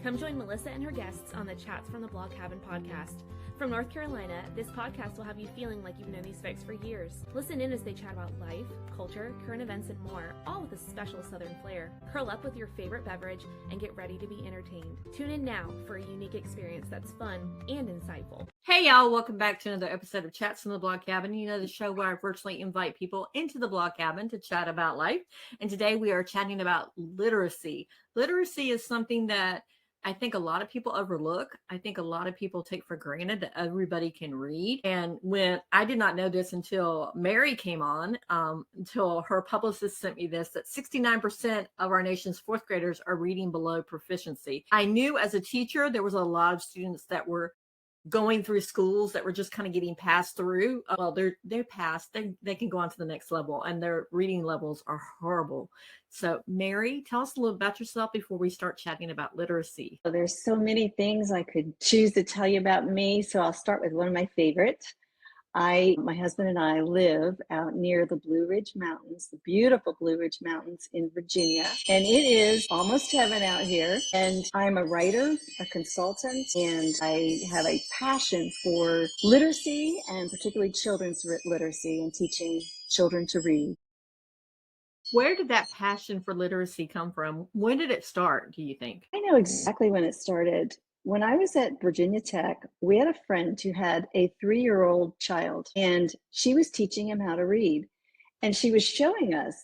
Come join Melissa and her guests on the Chats from the Blog Cabin podcast. From North Carolina, this podcast will have you feeling like you've known these folks for years. Listen in as they chat about life, culture, current events, and more, all with a special Southern flair. Curl up with your favorite beverage and get ready to be entertained. Tune in now for a unique experience that's fun and insightful. Hey y'all, welcome back to another episode of Chats from the Blog Cabin. You know, the show where I virtually invite people into the Blog Cabin to chat about life. And today we are chatting about literacy. Literacy is something that I think a lot of people overlook. I think a lot of people take for granted that everybody can read. And when I did not know this until Mary came on, until her publicist sent me this, that 69% of our nation's fourth graders are reading below proficiency. I knew as a teacher, there was a lot of students that were going through schools that were just kind of getting passed through. Well, they're passed. They can go on to the next level, and their reading levels are horrible. So, Mary, tell us a little about yourself before we start chatting about literacy. Well, there's so many things I could choose to tell you about me, so I'll start with one of my favorites. My husband and I live out near the Blue Ridge Mountains, the beautiful Blue Ridge Mountains in Virginia. And it is almost heaven out here. And I'm a writer, a consultant, and I have a passion for literacy and particularly children's literacy and teaching children to read. Where did that passion for literacy come from? When did it start, do you think? I know exactly when it started. When I was at Virginia Tech, we had a friend who had a 3-year-old child, and she was teaching him how to read. And she was showing us,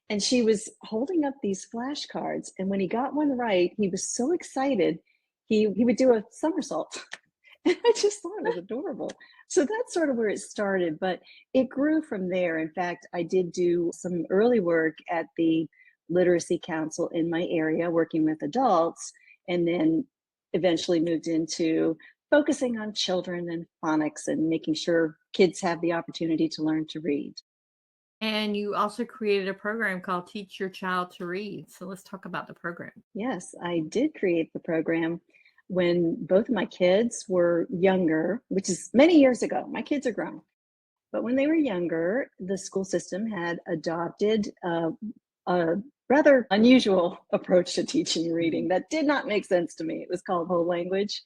and she was holding up these flashcards. And when he got one right, he was so excited, he would do a somersault. And I just thought it was adorable. So that's sort of where it started, but it grew from there. In fact, I did do some early work at the Literacy Council in my area, working with adults, and then eventually moved into focusing on children and phonics and making sure kids have the opportunity to learn to read. And you also created a program called Teach Your Child to Read. So let's talk about the program. Yes, I did create the program when both of my kids were younger, which is many years ago. My kids are grown. But when they were younger, the school system had adopted a rather unusual approach to teaching reading that did not make sense to me. It was called whole language.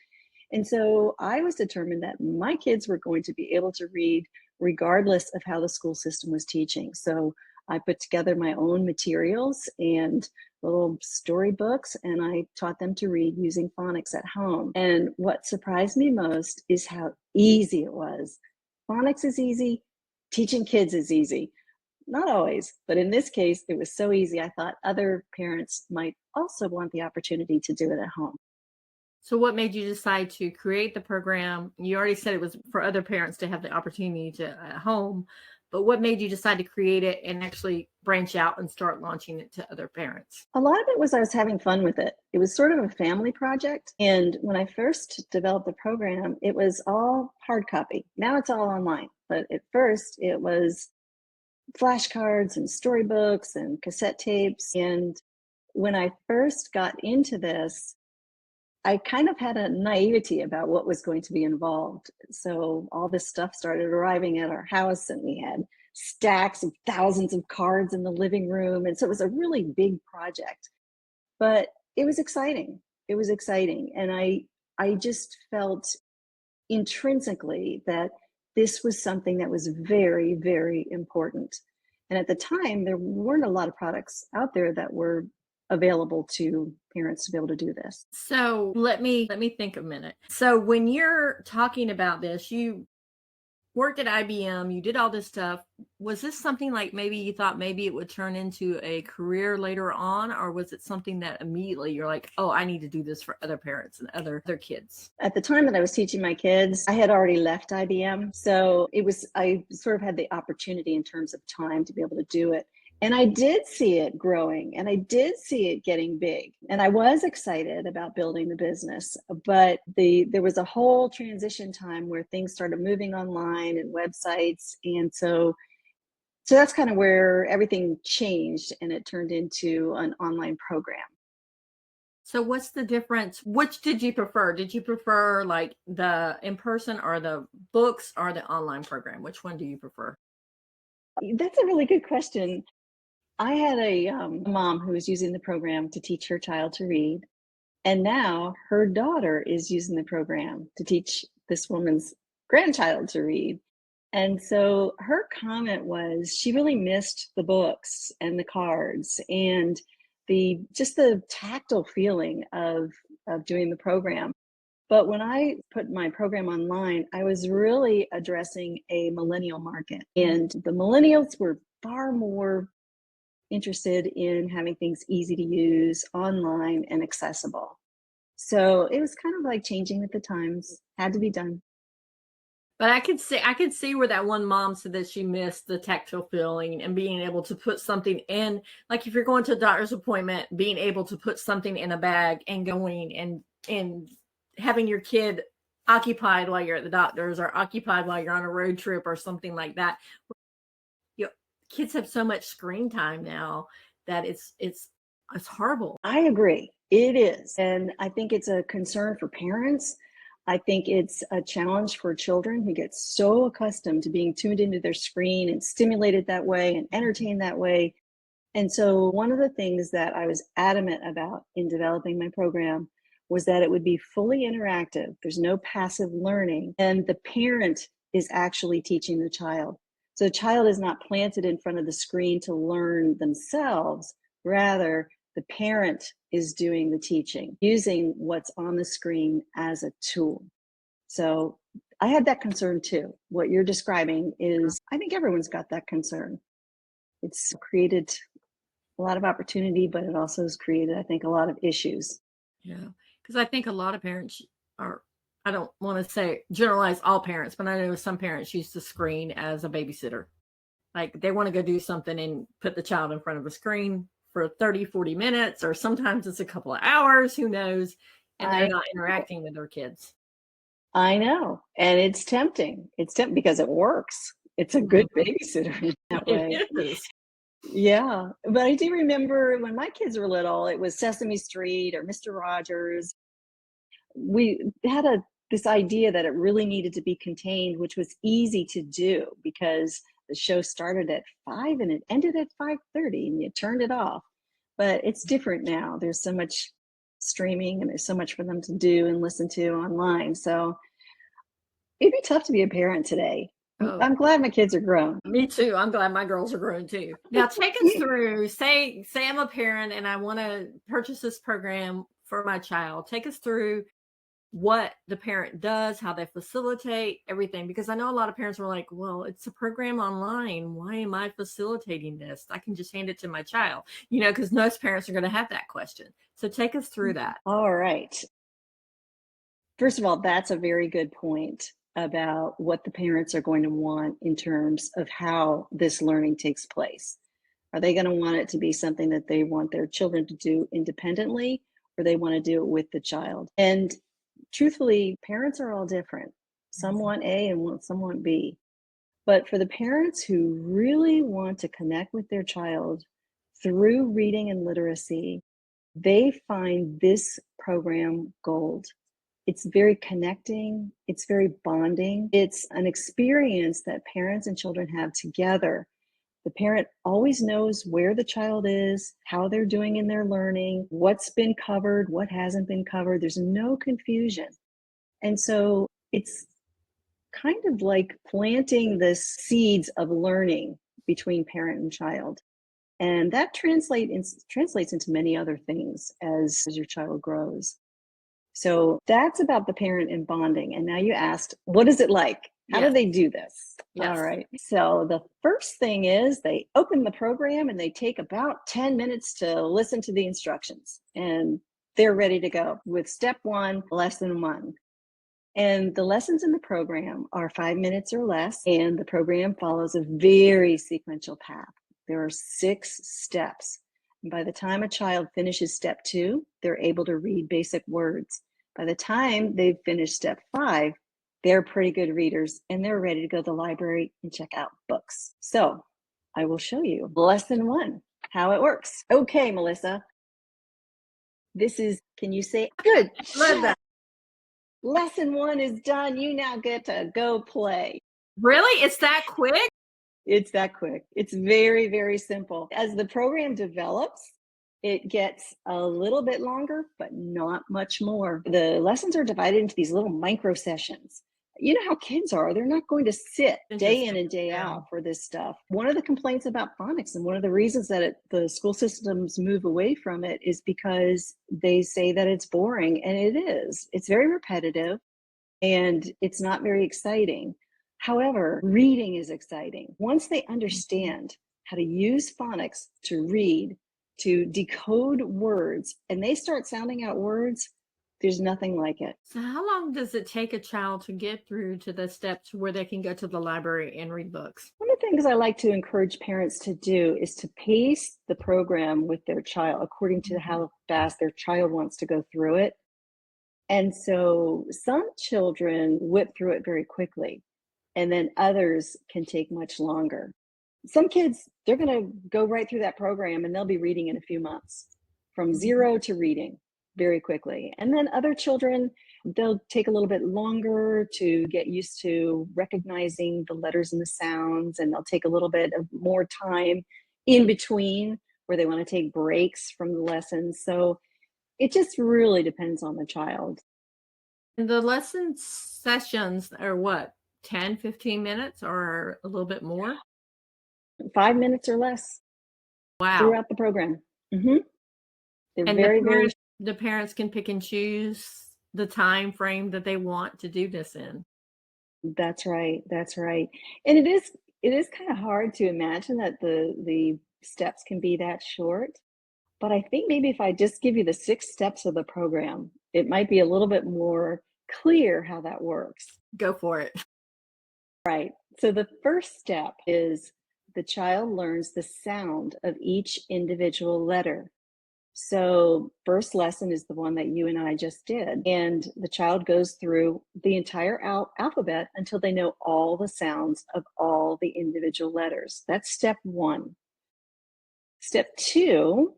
And so I was determined that my kids were going to be able to read regardless of how the school system was teaching. So I put together my own materials and little storybooks, and I taught them to read using phonics at home. And what surprised me most is how easy it was. Phonics is easy, teaching kids is easy. Not always, but in this case, it was so easy. I thought other parents might also want the opportunity to do it at home. So what made you decide to create the program? You already said it was for other parents to have the opportunity to at home, but what made you decide to create it and actually branch out and start launching it to other parents? A lot of it was I was having fun with it. It was sort of a family project. And when I first developed the program, it was all hard copy. Now it's all online. But at first it was flashcards and storybooks and cassette tapes. And when I first got into this, I kind of had a naivety about what was going to be involved. So all this stuff started arriving at our house, and we had stacks of thousands of cards in the living room. And so it was a really big project, but it was exciting. It was exciting. And I just felt intrinsically that this was something that was very, very important. And at the time, there weren't a lot of products out there that were available to parents to be able to do this. So let me think a minute. So when you're talking about this, you worked at IBM, you did all this stuff. Was this something like maybe you thought maybe it would turn into a career later on, or was it something that immediately you're like, oh, I need to do this for other parents and other kids? At the time that I was teaching my kids, I had already left IBM. So I sort of had the opportunity in terms of time to be able to do it. And I did see it growing, and I did see it getting big. And I was excited about building the business, but there was a whole transition time where things started moving online and websites. And so that's kind of where everything changed, and it turned into an online program. So what's the difference? Which did you prefer? Did you prefer like the in-person or the books or the online program? Which one do you prefer? That's a really good question. I had a mom who was using the program to teach her child to read. And now her daughter is using the program to teach this woman's grandchild to read. And so her comment was she really missed the books and the cards and the tactile feeling of doing the program. But when I put my program online, I was really addressing a millennial market. And the millennials were far more interested in having things easy to use, online, and accessible. So it was kind of like changing with the times, had to be done. But I could see where that one mom said that she missed the tactile feeling and being able to put something in, like if you're going to a doctor's appointment, being able to put something in a bag and going and having your kid occupied while you're at the doctor's or occupied while you're on a road trip or something like that. You know, kids have so much screen time now that it's horrible. I agree. It is. And I think it's a concern for parents. I think it's a challenge for children who get so accustomed to being tuned into their screen and stimulated that way and entertained that way. And so one of the things that I was adamant about in developing my program was that it would be fully interactive. There's no passive learning, and the parent is actually teaching the child. So the child is not planted in front of the screen to learn themselves. Rather, the parent is doing the teaching, using what's on the screen as a tool. So I had that concern too. What you're describing is, I think everyone's got that concern. It's created a lot of opportunity, but it also has created, I think, a lot of issues. Yeah, because I think a lot of parents are, I don't want to say generalize all parents, but I know some parents use the screen as a babysitter. Like they want to go do something and put the child in front of a screen for 30, 40 minutes, or sometimes it's a couple of hours, who knows, and they're not interacting with their kids. I know, and it's tempting. It's tempting because it works. It's a good babysitter in that way. It is. Yeah, but I do remember when my kids were little, it was Sesame Street or Mr. Rogers. We had this idea that it really needed to be contained, which was easy to do because the show started at 5 and it ended at 5:30 and you turned it off. But it's different now. There's so much streaming and there's so much for them to do and listen to online. So it'd be tough to be a parent today. Oh, I'm glad my kids are grown. me too. I'm glad my girls are grown too. Now take us through, say I'm a parent and I want to purchase this program for my child. Take us through what the parent does, how they facilitate everything, because I know a lot of parents were like, well, it's a program online, why am I facilitating this? I can just hand it to my child, because most parents are going to have that question. So take us through that. All right. First of all, that's a very good point about what the parents are going to want in terms of how this learning takes place. Are they going to want it to be something that they want their children to do independently, or they want to do it with the child? And truthfully, parents are all different. Some want A and some want B. But for the parents who really want to connect with their child through reading and literacy, they find this program gold. It's very connecting. It's very bonding. It's an experience that parents and children have together. The parent always knows where the child is, how they're doing in their learning, what's been covered, what hasn't been covered. There's no confusion. And so it's kind of like planting the seeds of learning between parent and child. And that translates into many other things as your child grows. So that's about the parent and bonding. And now you asked, what is it like? How do they do this? Yes. All right. So the first thing is they open the program and they take about 10 minutes to listen to the instructions. And they're ready to go with step 1, lesson 1. And the lessons in the program are 5 minutes or less. And the program follows a very sequential path. There are 6 steps. And by the time a child finishes step 2, they're able to read basic words. By the time they've finished step 5, they're pretty good readers and they're ready to go to the library and check out books. So I will show you lesson 1, how it works. Okay, Melissa. This is, can you say, good. Love that. Lesson 1 is done. You now get to go play. Really? It's that quick? It's that quick. It's very, very simple. As the program develops, It gets a little bit longer, but not much more. The lessons are divided into these little micro sessions. You know how kids are. They're not going to sit day in and day out for this stuff. One of the complaints about phonics and one of the reasons that the school systems move away from it is because they say that it's boring, and it is. It's very repetitive and it's not very exciting. However, reading is exciting. Once they understand how to use phonics to read, to decode words, and they start sounding out words, there's nothing like it. So how long does it take a child to get through to the steps where they can go to the library and read books? One of the things I like to encourage parents to do is to pace the program with their child according to how fast their child wants to go through it. And so some children whip through it very quickly, and then others can take much longer. Some kids, they're going to go right through that program and they'll be reading in a few months, from zero to reading very quickly. And then other children, they'll take a little bit longer to get used to recognizing the letters and the sounds, and they'll take a little bit of more time in between where they want to take breaks from the lessons. So it just really depends on the child. And the lesson sessions are what, 10, 15 minutes or a little bit more? 5 minutes or less Wow. throughout the program. They're And very, very. the parents can pick and choose the time frame that they want to do this in. That's right. That's right. And it is kind of hard to imagine that the steps can be that short. But I think maybe if I just give you the 6 steps of the program, it might be a little bit more clear how that works. Go for it. Right. So the first step is the child learns the sound of each individual letter. So first lesson is the one that you and I just did. And the child goes through the entire alphabet until they know all the sounds of all the individual letters. That's step 1. Step 2,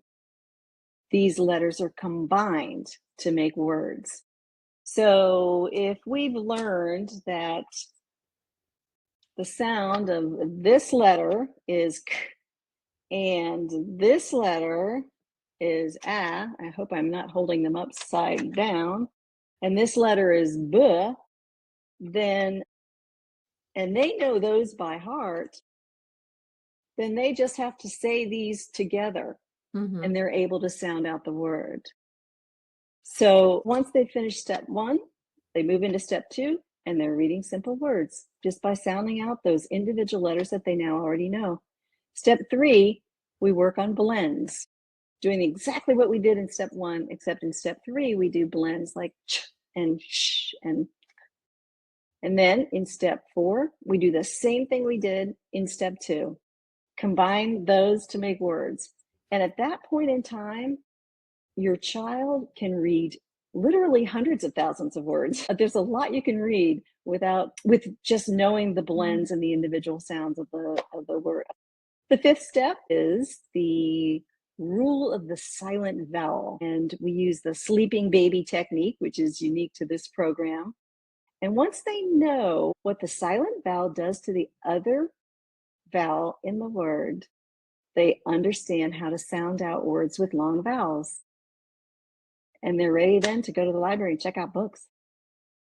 these letters are combined to make words. So if we've learned that the sound of this letter is k and this letter is a, I hope I'm not holding them upside down, and this letter is b, then, and they know those by heart, then they just have to say these together and they're able to sound out the word. So once they finish step 1, they move into step 2 and they're reading simple words just by sounding out those individual letters that they now already know. Step 3, we work on blends, doing exactly what we did in step 1, except in step 3, we do blends like ch and sh and then in step 4, we do the same thing we did in step 2, combine those to make words. And at that point in time, your child can read literally hundreds of thousands of words. There's a lot you can read with just knowing the blends and the individual sounds of the word. The 5th step is the rule of the silent vowel. And we use the sleeping baby technique, which is unique to this program. And once they know what the silent vowel does to the other vowel in the word, they understand how to sound out words with long vowels. And they're ready then to go to the library and check out books.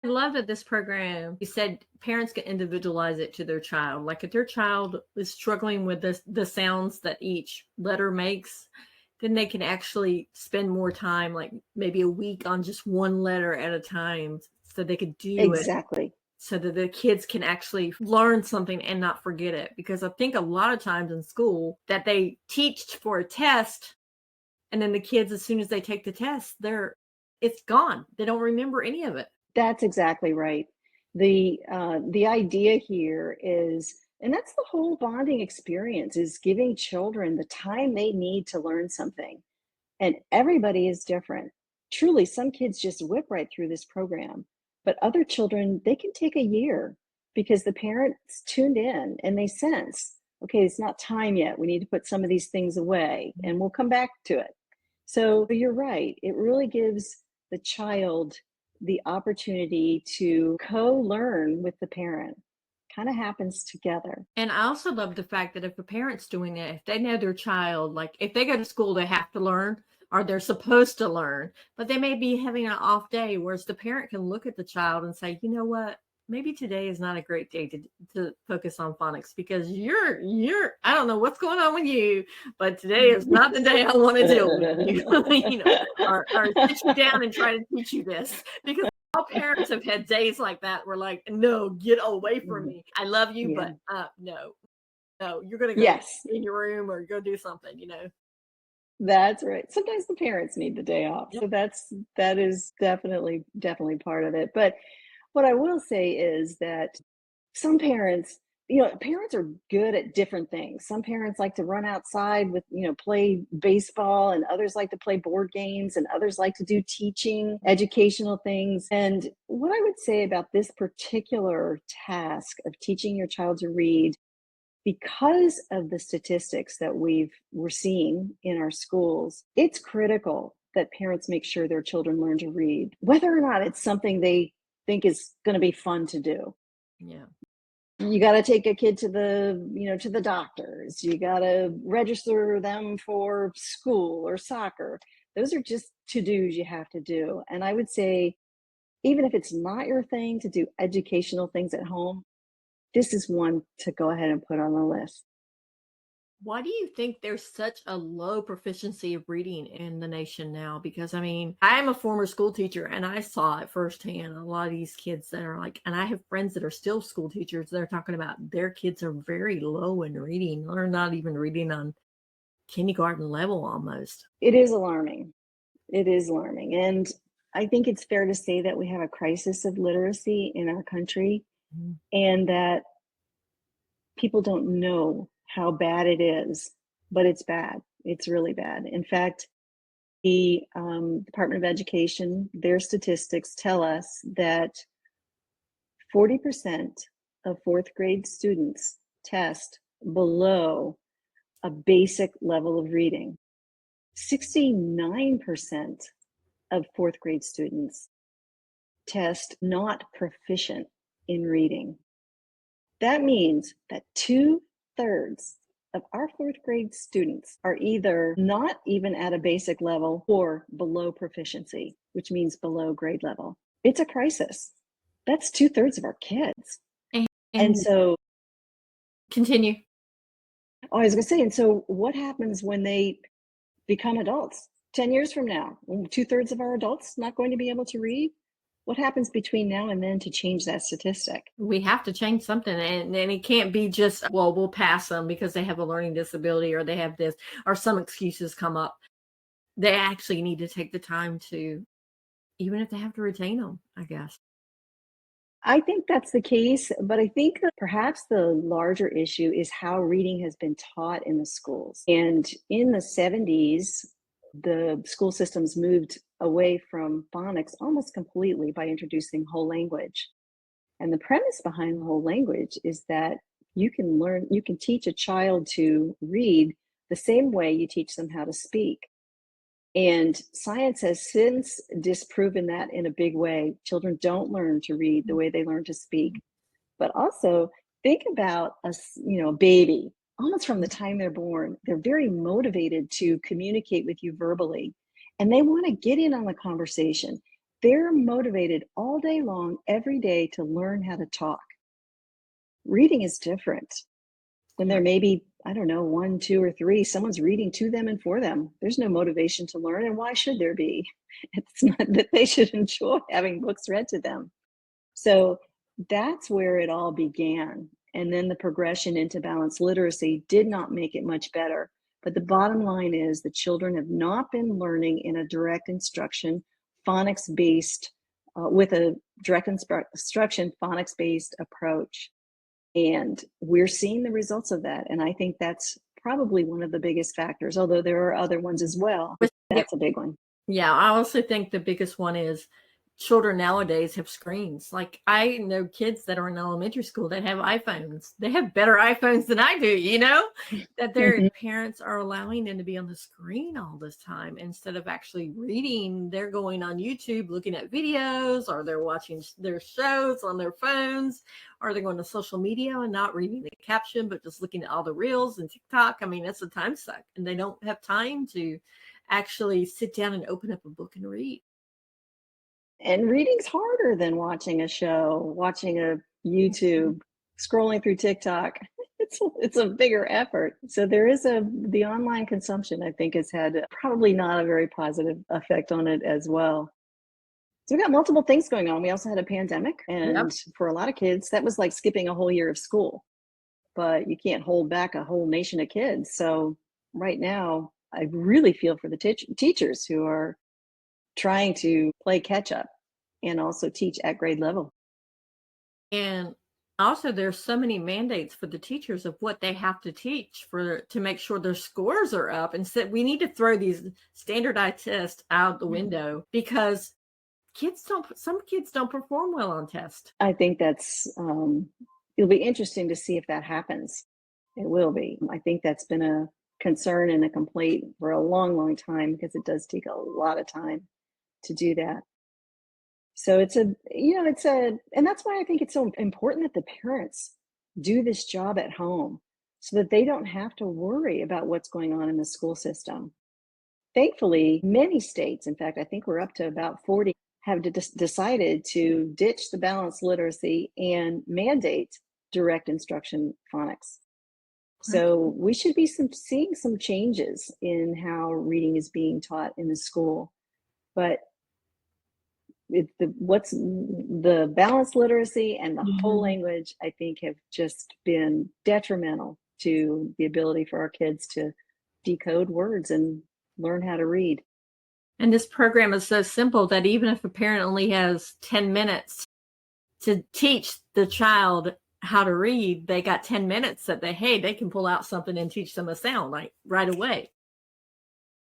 I love that this program, you said parents can individualize it to their child. Like if their child is struggling with the sounds that each letter makes, then they can actually spend more time, like maybe a week on just one letter at a time, so they could do Exactly. so that the kids can actually learn something and not forget it. Because I think a lot of times in school that they teach for a test, and then the kids, as soon as they take the test, it's gone. They don't remember any of it. That's exactly right. The idea here is, and that's the whole bonding experience, is giving children the time they need to learn something. And everybody is different. Truly, some kids just whip right through this program, but other children, they can take a year because the parents tuned in and they sense, okay, it's not time yet. We need to put some of these things away and we'll come back to it. So you're right. It really gives the child the opportunity to co-learn with the parent. kind of happens together. And I also love the fact that if a parent's doing it, if they know their child, like if they go to school, they have to learn or they're supposed to learn, but they may be having an off day, whereas the parent can look at the child and say, you know what, maybe today is not a great day to focus on phonics because you're I don't know what's going on with you, but today is not the day I want to deal with you. Or sit you down and try to teach you this, because all parents have had days like that. We're like, no, get away from me. I love you, Yeah. but no, you're gonna go Yes, in your room or go do something. that's right. Sometimes the parents need the day off. Yep. So that is definitely part of it. But what I will say is that some parents, parents are good at different things. Some parents like to run outside with, play baseball, and others like to play board games, and others like to do teaching, educational things. And what I would say about this particular task of teaching your child to read, because of the statistics that we're seeing in our schools, it's critical that parents make sure their children learn to read, whether or not it's something they think is going to be fun to do. Yeah. You got to take a kid to the doctors. You got to register them for school or soccer. Those are just to-dos you have to do. And I would say, even if it's not your thing to do educational things at home, this is one to go ahead and put on the list. Why do you think there's such a low proficiency of reading in the nation now? Because I mean, I am a former school teacher and I saw it firsthand. A lot of these kids that are like, and I have friends that are still school teachers. They're talking about their kids are very low in reading. They're not even reading on kindergarten level almost. It is alarming. It is alarming. And I think it's fair to say that we have a crisis of literacy in our country, and that people don't know how bad it is, but it's bad. It's really bad. In fact, the Department of Education, their statistics tell us that 40% of fourth grade students test below a basic level of reading. 69% of fourth grade students test not proficient in reading. That means that 2/3 of our fourth grade students are either not even at a basic level or below proficiency, which means below grade level. It's a crisis. That's 2/3 of our kids. And so, continue. oh, I was going to say, and so what happens when they become adults? 10 years from now, 2/3 of our adults not going to be able to read? What happens between now and then to change that statistic? We have to change something, and it can't be just, well, we'll pass them because they have a learning disability or they have this, or some excuses come up. They actually need to take the time to, even if they have to retain them, I guess. I think that's the case, but I think that perhaps the larger issue is how reading has been taught in the schools. And in the 70s, the school systems moved away from phonics almost completely by introducing whole language. And the premise behind the whole language is that you can teach a child to read the same way you teach them how to speak. And science has since disproven that in a big way. Children don't learn to read the way they learn to speak. But also, think about a baby. Almost from the time they're born, they're very motivated to communicate with you verbally, and they want to get in on the conversation. They're motivated all day long, every day, to learn how to talk. Reading is different. When they're maybe, I don't know, 1, 2, or 3, someone's reading to them and for them. There's no motivation to learn, and why should there be? It's not that they should enjoy having books read to them. So that's where it all began. And then the progression into balanced literacy did not make it much better. But the bottom line is the children have not been learning in a direct instruction, phonics-based, with a direct instruction, phonics-based approach. And we're seeing the results of that. And I think that's probably one of the biggest factors, although there are other ones as well. That's a big one. Yeah, I also think the biggest one is children nowadays have screens. Like, I know kids that are in elementary school that have iPhones. They have better iPhones than I do, that their parents are allowing them to be on the screen all this time instead of actually reading. They're going on YouTube, looking at videos, or they're watching their shows on their phones, or they're going to social media and not reading the caption, but just looking at all the reels and TikTok. I mean, that's a time suck, and they don't have time to actually sit down and open up a book and read. And reading's harder than watching a show, watching a YouTube, scrolling through TikTok. It's a bigger effort. So there is the online consumption, I think, has had probably not a very positive effect on it as well. So we've got multiple things going on. We also had a pandemic, and for a lot of kids, that was like skipping a whole year of school. But you can't hold back a whole nation of kids. So right now, I really feel for the teachers who are trying to play catch up and also teach at grade level. And also, there's so many mandates for the teachers of what they have to teach to make sure their scores are up. And so we need to throw these standardized tests out the window because some kids don't perform well on tests. I think that's it'll be interesting to see if that happens. It will be. I think that's been a concern and a complaint for a long, long time because it does take a lot of time to do that. So and that's why I think it's so important that the parents do this job at home so that they don't have to worry about what's going on in the school system. Thankfully, many states, in fact, I think we're up to about 40, have decided to ditch the balanced literacy and mandate direct instruction phonics. So we should be seeing some changes in how reading is being taught in the school. But what's the balanced literacy and the whole language, I think, have just been detrimental to the ability for our kids to decode words and learn how to read. And this program is so simple that even if a parent only has 10 minutes to teach the child how to read, they got 10 minutes that they can pull out something and teach them a sound like right away.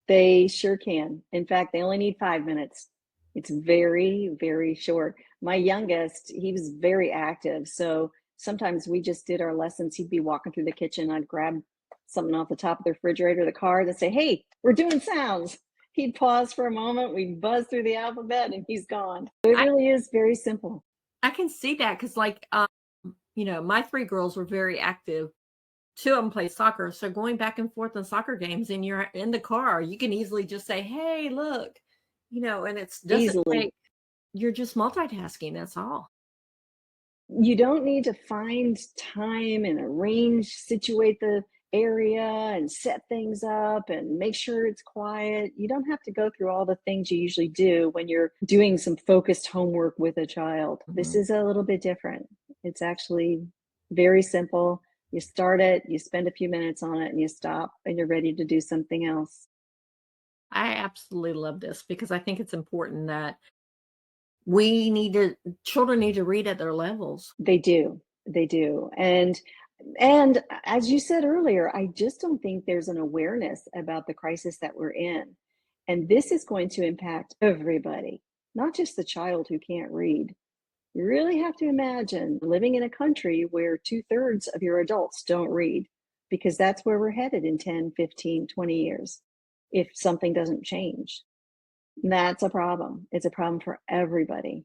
They sure can. In fact, they only need 5 minutes. It's very, very short. My youngest, he was very active. So sometimes we just did our lessons. He'd be walking through the kitchen. I'd grab something off the top of the refrigerator, the card, and say, "Hey, we're doing sounds." He'd pause for a moment. We'd buzz through the alphabet and he's gone. It really is very simple. I can see that because my 3 girls were very active. 2 of them play soccer. So going back and forth on soccer games and you're in the car, you can easily just say, "Hey, look," and it's easily. You're just multitasking. That's all. You don't need to find time and situate the area and set things up and make sure it's quiet. You don't have to go through all the things you usually do when you're doing some focused homework with a child. This is a little bit different. It's actually very simple. You start it, you spend a few minutes on it, and you stop, and you're ready to do something else. I absolutely love this because I think it's important that children need to read at their levels. They do. And as you said earlier, I just don't think there's an awareness about the crisis that we're in. And this is going to impact everybody, not just the child who can't read. You really have to imagine living in a country where 2/3 of your adults don't read, because that's where we're headed in 10, 15, 20 years if something doesn't change. That's a problem. It's a problem for everybody.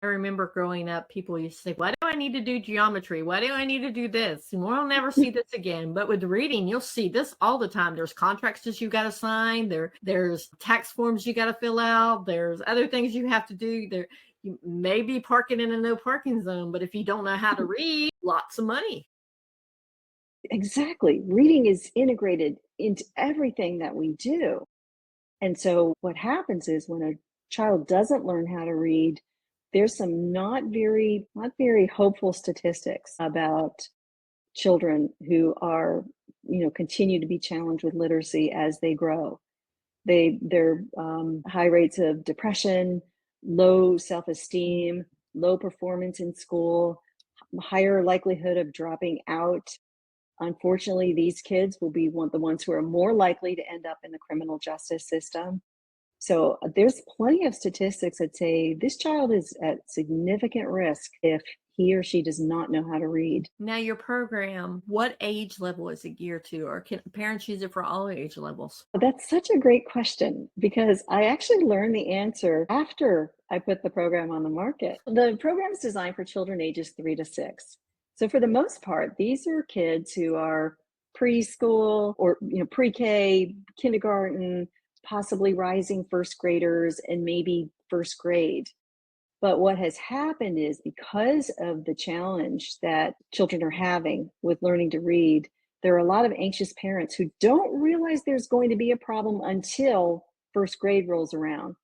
I remember growing up, people used to say, "Why do I need to do geometry? Why do I need to do this? And we'll never see this again." But with reading, you'll see this all the time. There's contracts that you got to sign. There's tax forms you got to fill out. There's other things you have to do. You may be parking in a no parking zone, but if you don't know how to read, lots of money. Exactly. Reading is integrated into everything that we do. And so what happens is when a child doesn't learn how to read, there's some not very hopeful statistics about children who are, continue to be challenged with literacy as they grow. Their high rates of depression, low self-esteem, low performance in school, higher likelihood of dropping out. Unfortunately, these kids will be the ones who are more likely to end up in the criminal justice system. So there's plenty of statistics that say this child is at significant risk if he or she does not know how to read. Now, your program, what age level is it geared to, or can parents use it for all age levels? That's such a great question because I actually learned the answer after I put the program on the market. The program is designed for children ages 3 to 6. So for the most part, these are kids who are preschool or pre-K, kindergarten, possibly rising first graders, and maybe first grade. But what has happened is because of the challenge that children are having with learning to read, there are a lot of anxious parents who don't realize there's going to be a problem until first grade rolls around.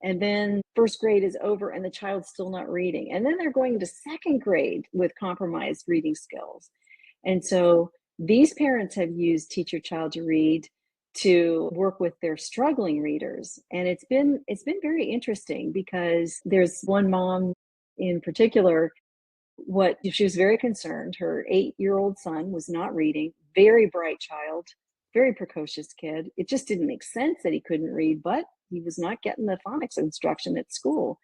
And then first grade is over and the child's still not reading. And then they're going into second grade with compromised reading skills. And so these parents have used Teach Your Child to Read to work with their struggling readers. And it's been very interesting because there's one mom in particular, she was very concerned. Her 8-year-old son was not reading, very bright child, very precocious kid. It just didn't make sense that he couldn't read, but he was not getting the phonics instruction at school.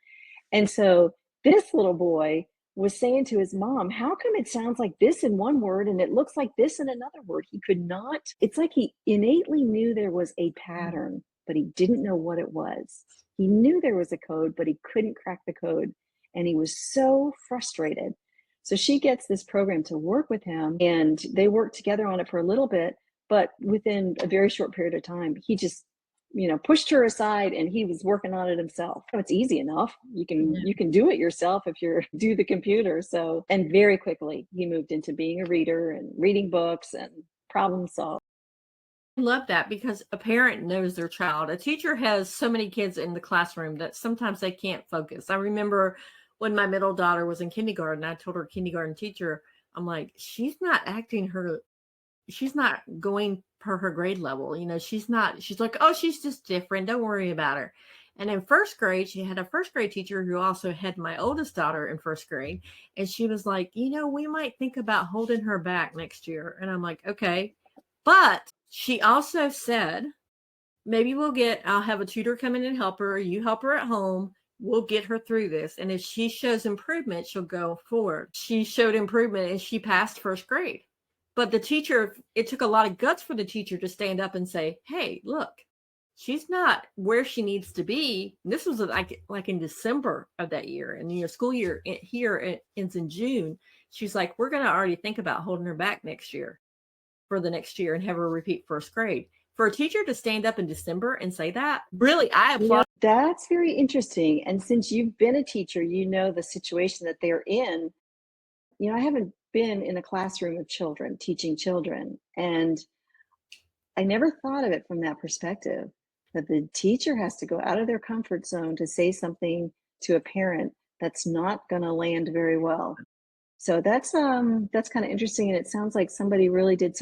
And so this little boy was saying to his mom, how come it sounds like this in one word and it looks like this in another word? He could not, it's like he innately knew there was a pattern, but he didn't know what it was. He knew there was a code, but he couldn't crack the code. And he was so frustrated. So she gets this program to work with him, and they work together on it for a little bit, but within a very short period of time, he just pushed her aside and he was working on it himself. It's easy enough. You can do it yourself if you do the computer. So, and very quickly he moved into being a reader and reading books and problem solve. I love that because a parent knows their child. A teacher has so many kids in the classroom that sometimes they can't focus. I remember when my middle daughter was in kindergarten, I told her kindergarten teacher, I'm like, she's not going per her grade level. She's like, oh, she's just different. Don't worry about her. And in first grade, she had a first grade teacher who also had my oldest daughter in first grade. And she was like, we might think about holding her back next year. And I'm like, okay. But she also said, maybe I'll have a tutor come in and help her. You help her at home. We'll get her through this. And if she shows improvement, she'll go forward. She showed improvement and she passed first grade. But the teacher, it took a lot of guts for the teacher to stand up and say, hey, look, she's not where she needs to be. This was like in December of that year. And school year here it ends in June. She's like, we're going to already think about holding her back next year for the next year and have her repeat first grade. For a teacher to stand up in December and say that, really, I applaud. That's very interesting. And since you've been a teacher, the situation that they're in. I haven't been in a classroom of children, teaching children, and I never thought of it from that perspective, that the teacher has to go out of their comfort zone to say something to a parent that's not going to land very well. So that's kind of interesting, and it sounds like somebody really did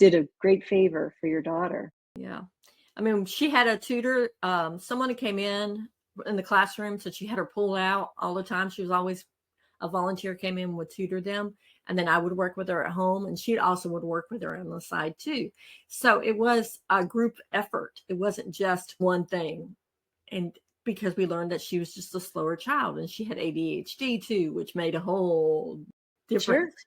a great favor for your daughter. Yeah. I mean, she had a tutor, someone who came in the classroom, so she had her pulled out all the time. She was always a volunteer came in, would tutor them, and then I would work with her at home, and she also would work with her on the side too. So it was a group effort. It wasn't just one thing. And because we learned that she was just a slower child and she had ADHD too, which made a whole difference. Sure.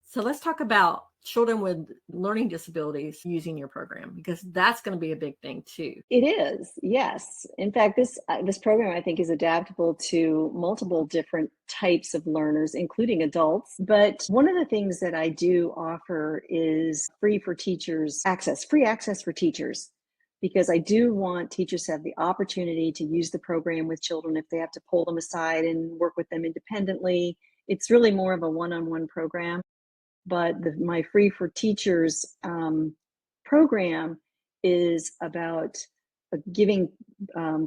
So let's talk about children with learning disabilities using your program, because that's going to be a big thing too. It is, yes. In fact, this program I think is adaptable to multiple different types of learners, including adults. But one of the things that I do offer is free access for teachers, because I do want teachers to have the opportunity to use the program with children if they have to pull them aside and work with them independently. It's really more of a one-on-one program. But my Free for Teachers program is about giving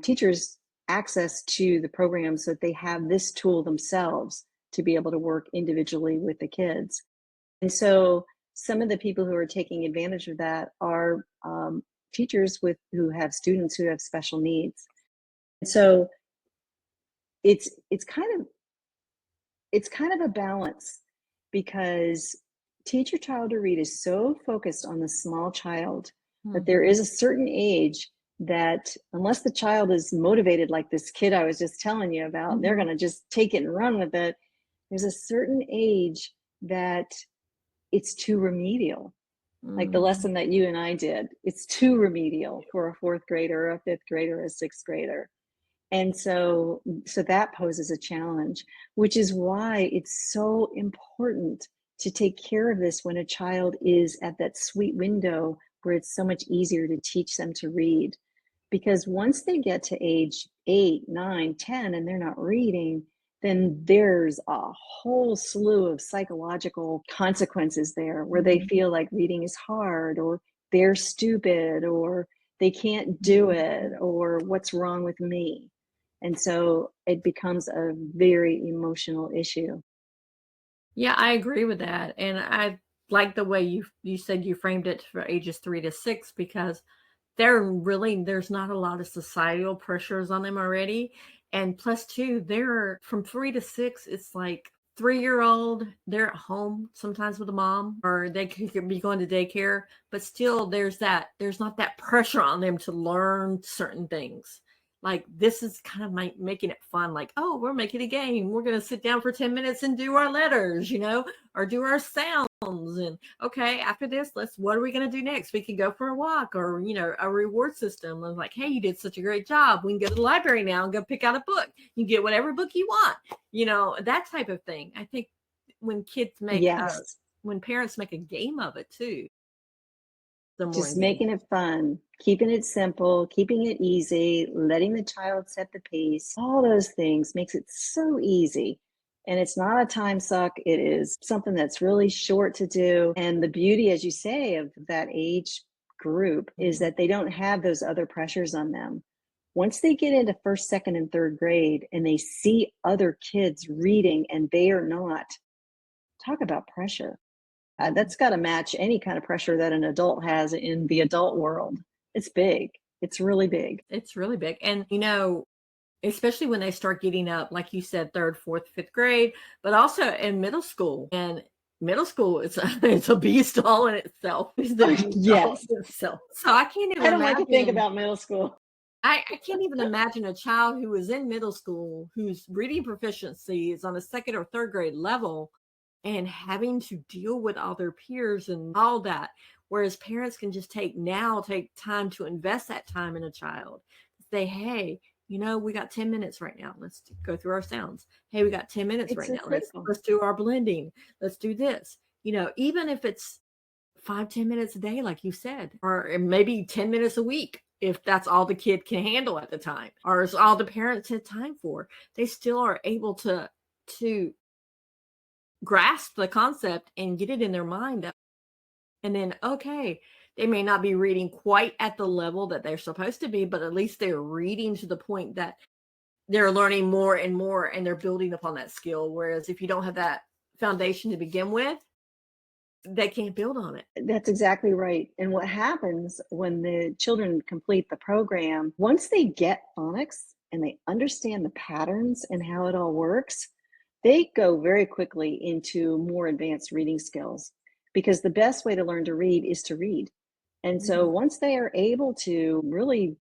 teachers access to the program so that they have this tool themselves to be able to work individually with the kids. And so some of the people who are taking advantage of that are teachers who have students who have special needs. And so it's kind of a balance, because Teach Your Child to Read is so focused on the small child But there is a certain age that unless the child is motivated, like this kid I was just telling you about, they're going to just take it and run with it. There's a certain age that it's too remedial. Like the lesson that you and I did, it's too remedial for a fourth grader, a fifth grader, a sixth grader. And so that poses a challenge, which is why it's so important to take care of this when a child is at that sweet window where it's so much easier to teach them to read. Because once they get to age 8, 9, 10, and they're not reading, then there's a whole slew of psychological consequences there where they feel like reading is hard, or they're stupid, or they can't do it, or what's wrong with me. And so it becomes a very emotional issue. Yeah, I agree with that. And I like the way you said you framed it for ages 3 to 6, because there's not a lot of societal pressures on them already. And plus two, they're from 3 to 6, it's like 3-year-old, they're at home sometimes with a mom, or they could be going to daycare, but still there's not that pressure on them to learn certain things. Like, this is kind of making it fun. Like, oh, we're making a game. We're going to sit down for 10 minutes and do our letters, or do our sounds. And okay, after this, what are we going to do next? We can go for a walk, or, a reward system. And like, hey, you did such a great job. We can go to the library now and go pick out a book. You can get whatever book you want, that type of thing. I think when when parents make a game of it too, just making it fun, keeping it simple, keeping it easy, letting the child set the pace, all those things makes it so easy. And it's not a time suck. It is something that's really short to do. And the beauty, as you say, of that age group is that they don't have those other pressures on them. Once they get into first, second, and third grade and they see other kids reading and they are not, talk about pressure. That's got to match any kind of pressure that an adult has in the adult world. It's big. It's really big. It's really big. And, especially when they start getting up, like you said, 3rd, 4th, 5th grade, but also in middle school. And middle school, it's a beast all in itself. Yes. So I can't even I don't like to think about middle school. I can't even imagine a child who is in middle school whose reading proficiency is on a 2nd or 3rd grade level and having to deal with all their peers and all that. Whereas parents can just take time to invest that time in a child. Say, hey, we got 10 minutes right now. Let's go through our sounds. Hey, we got 10 minutes right now. Let's do our blending. Let's do this. Even if it's 5-10 minutes a day, like you said, or maybe 10 minutes a week, if that's all the kid can handle at the time, or is all the parents had time for, they still are able to grasp the concept and get it in their mind. And then, okay, they may not be reading quite at the level that they're supposed to be, but at least they're reading to the point that they're learning more and more, and they're building upon that skill. Whereas if you don't have that foundation to begin with, they can't build on it. That's exactly right. And what happens when the children complete the program, once they get phonics and they understand the patterns and how it all works, they go very quickly into more advanced reading skills, because the best way to learn to read is to read. And so once they are able to really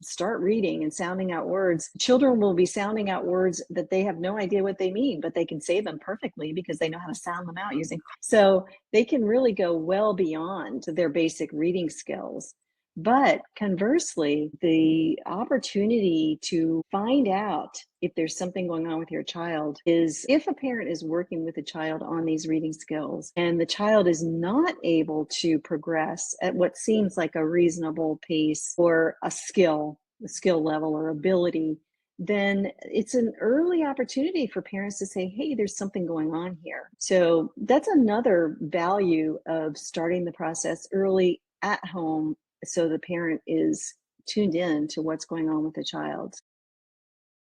start reading and sounding out words, children will be sounding out words that they have no idea what they mean, but they can say them perfectly because they know how to sound them out using. So they can really go well beyond their basic reading skills. But conversely, the opportunity to find out if there's something going on with your child is if a parent is working with a child on these reading skills and the child is not able to progress at what seems like a reasonable pace or a skill level or ability, then it's an early opportunity for parents to say, hey, there's something going on here. So that's another value of starting the process early at home, so the parent is tuned in to what's going on with the child.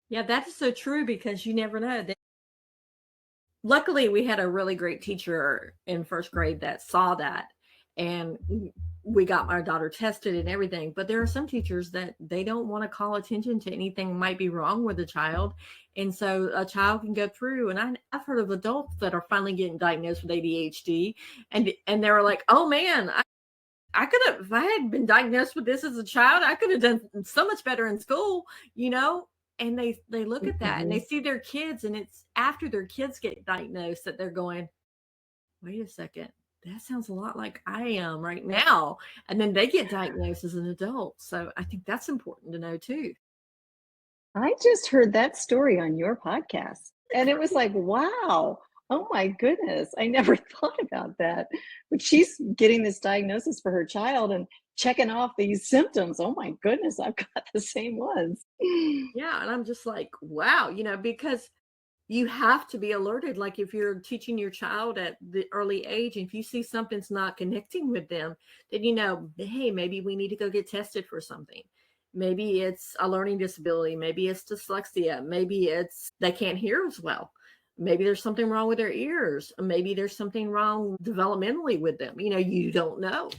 Yeah, that is so true, because you never know. Luckily, we had a really great teacher in 1st grade that saw that, and we got my daughter tested and everything. But there are some teachers that they don't want to call attention to anything might be wrong with a child. And so a child can go through, and I've heard of adults that are finally getting diagnosed with ADHD, and they were like, oh man, I could have, if I had been diagnosed with this as a child, I could have done so much better in school, you know? And they look at that and they see their kids, and it's after their kids get diagnosed that they're going, wait a second, that sounds a lot like I am right now. And then they get diagnosed as an adult. So I think that's important to know too. I just heard that story on your podcast, and it was like, wow, oh my goodness, I never thought about that. But she's getting this diagnosis for her child and checking off these symptoms. Oh my goodness, I've got the same ones. Yeah. And I'm just like, wow, because you have to be alerted. Like if you're teaching your child at the early age, if you see something's not connecting with them, then hey, maybe we need to go get tested for something. Maybe it's a learning disability. Maybe it's dyslexia. Maybe it's they can't hear as well. Maybe there's something wrong with their ears. Maybe there's something wrong developmentally with them. You don't know.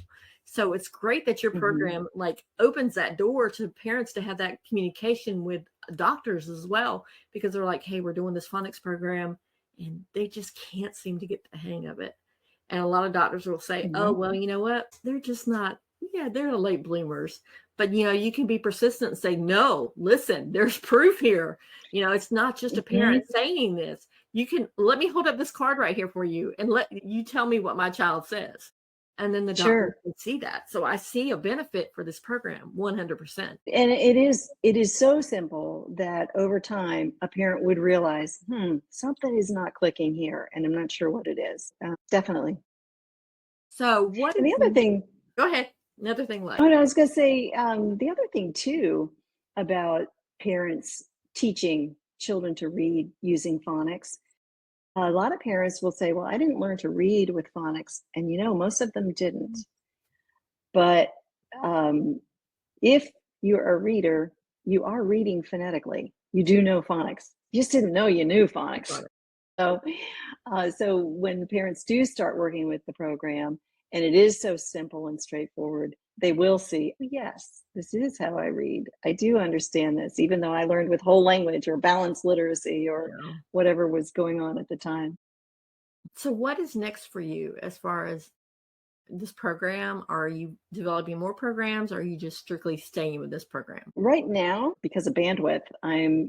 So it's great that your program like opens that door to parents to have that communication with doctors as well, because they're like, hey, we're doing this phonics program and they just can't seem to get the hang of it. And a lot of doctors will say, oh, well, you know what? They're just not, they're late bloomers. But, you can be persistent and say, no, listen, there's proof here. It's not just a parent saying this. You can let me hold up this card right here for you and let you tell me what my child says. And then the doctor can see that. So I see a benefit for this program, 100%. And it is so simple that over time, a parent would realize, something is not clicking here, and I'm not sure what it is. Definitely. So what is the other thing? Go ahead. Another thing like. Oh, no, I was going to say the other thing too about parents teaching children to read using phonics. A lot of parents will say, well, I didn't learn to read with phonics. And, most of them didn't. But if you're a reader, you are reading phonetically. You do know phonics. You just didn't know you knew phonics. So when parents do start working with the program, and it is so simple and straightforward, they will see, yes, this is how I read. I do understand this, even though I learned with whole language or balanced literacy or whatever was going on at the time. So what is next for you as far as this program? Are you developing more programs, or are you just strictly staying with this program? Right now, because of bandwidth, I'm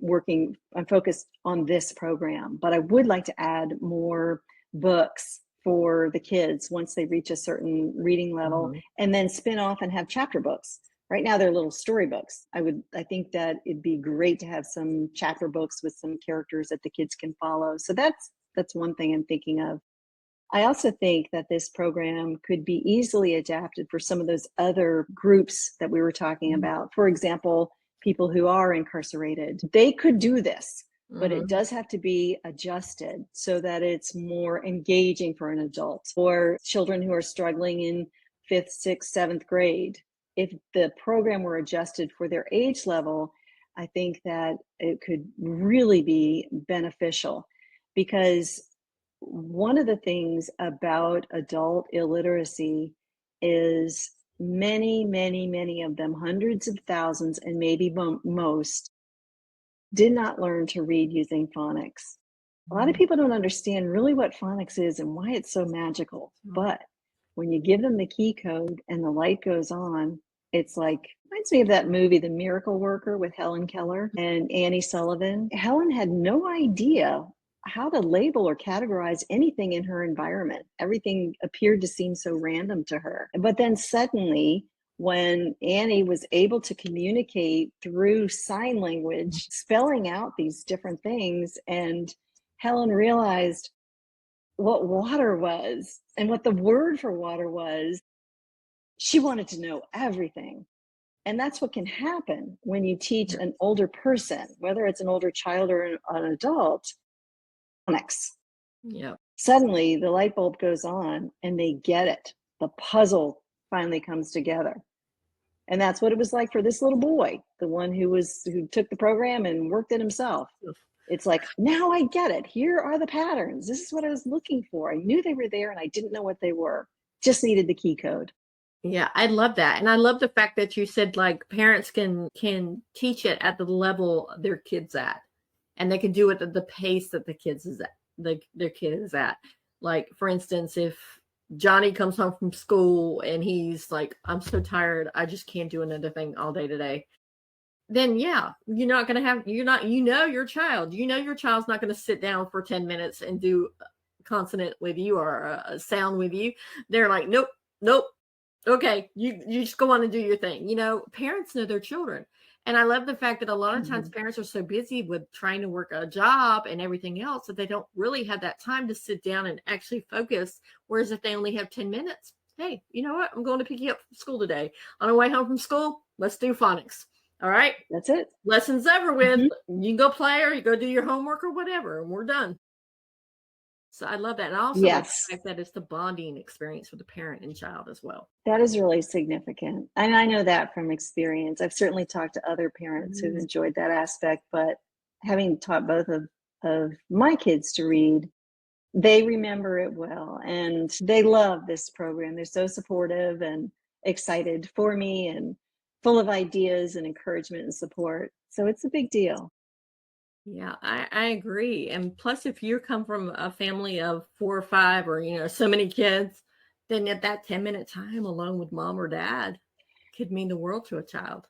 focused on this program, but I would like to add more books for the kids once they reach a certain reading level, and then spin off and have chapter books. Right now they're little storybooks. I think that it'd be great to have some chapter books with some characters that the kids can follow. So that's one thing I'm thinking of. I also think that this program could be easily adapted for some of those other groups that we were talking about. For example, people who are incarcerated. They could do this, but it does have to be adjusted so that it's more engaging for an adult. Or children who are struggling in 5th, 6th, 7th grade. If the program were adjusted for their age level, I think that it could really be beneficial, because one of the things about adult illiteracy is many, many, many of them, hundreds of thousands, and maybe most, did not learn to read using phonics. A lot of people don't understand really what phonics is and why it's so magical. But when you give them the key code and the light goes on, it's like, reminds me of that movie, The Miracle Worker, with Helen Keller and Annie Sullivan. Helen had no idea how to label or categorize anything in her environment. Everything appeared to seem so random to her. But then suddenly, when Annie was able to communicate through sign language, spelling out these different things, and Helen realized what water was and what the word for water was, she wanted to know everything. And that's what can happen when you teach an older person, whether it's an older child or an adult, phonics. Suddenly the light bulb goes on and they get it. The puzzle finally comes together. And that's what it was like for this little boy, the one who took the program and worked it himself. It's like, now I get it. Here are the patterns. This is what I was looking for. I knew they were there and I didn't know what they were. Just needed the key code. Yeah, I love that. And I love the fact that you said like parents can teach it at the level their kid's at, and they can do it at the pace that the kids is at, their kid is at. Like, for instance, if Johnny comes home from school and he's like, I'm so tired. I just can't do another thing all day today. Then yeah, you're not going to have, you're not, your child, your child's not going to sit down for 10 minutes and do a consonant with you or a sound with you. They're like, nope, nope. Okay. You just go on and do your thing. Parents know their children. And I love the fact that a lot of times parents are so busy with trying to work a job and everything else that they don't really have that time to sit down and actually focus. Whereas if they only have 10 minutes, hey, you know what? I'm going to pick you up from school today. On our way home from school, let's do phonics. All right. That's it. Lesson's over with. You can go play or you go do your homework or whatever, and we're done. So I love that. And I also like the fact that it's the bonding experience with the parent and child as well. That is really significant. And I know that from experience. I've certainly talked to other parents who've enjoyed that aspect, but having taught both of my kids to read, they remember it well and they love this program. They're so supportive and excited for me and full of ideas and encouragement and support. So it's a big deal. Yeah, I agree. And plus, if you come from a family of 4 or 5 or, so many kids, then at that 10-minute time alone with mom or dad could mean the world to a child.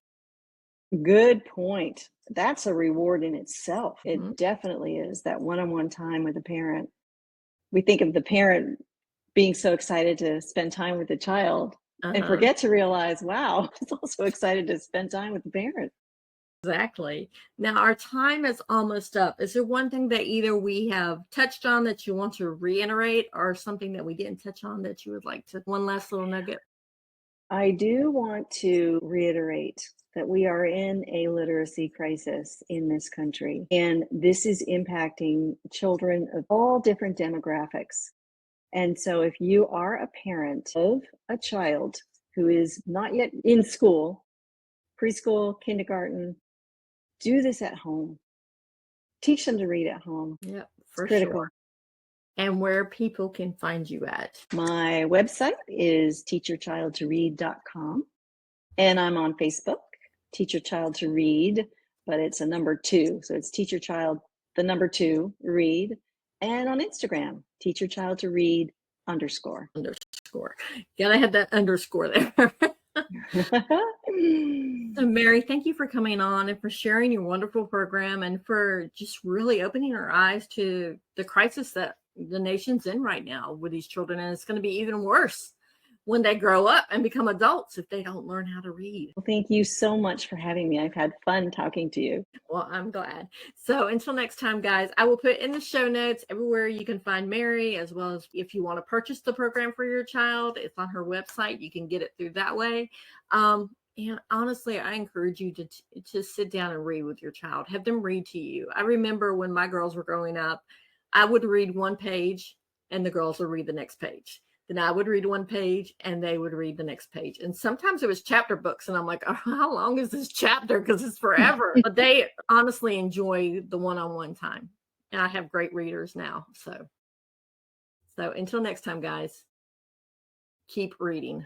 Good point. That's a reward in itself. It definitely is, that one-on-one time with a parent. We think of the parent being so excited to spend time with the child and forget to realize, wow, it's also excited to spend time with the parent. Exactly. Now, our time is almost up. Is there one thing that either we have touched on that you want to reiterate or something that we didn't touch on that you would like to, one last little nugget? I do want to reiterate that we are in a literacy crisis in this country, and this is impacting children of all different demographics. And so if you are a parent of a child who is not yet in school, preschool, kindergarten, do this at home. Teach them to read at home. Yep, It's for critical. sure. And where people can find you at? My website is teachyourchildtoread.com. And I'm on Facebook, Teach Your Child to Read, but it's a number 2. So it's Teach Your Child, the number 2, read. And on Instagram, Teach Your Child to Read _. Gotta have that underscore there. So Mary, thank you for coming on and for sharing your wonderful program and for just really opening our eyes to the crisis that the nation's in right now with these children. And it's going to be even worse when they grow up and become adults if they don't learn how to read. Well, thank you so much for having me. I've had fun talking to you. Well, I'm glad. So until next time, guys, I will put in the show notes everywhere you can find Mary, as well as if you want to purchase the program for your child, it's on her website. You can get it through that way. And honestly, I encourage you to sit down and read with your child. Have them read to you. I remember when my girls were growing up, I would read one page and the girls would read the next page. Then I would read one page and they would read the next page. And sometimes it was chapter books. And I'm like, oh, how long is this chapter? Because it's forever. But they honestly enjoy the one-on-one time. And I have great readers now. So until next time, guys, keep reading.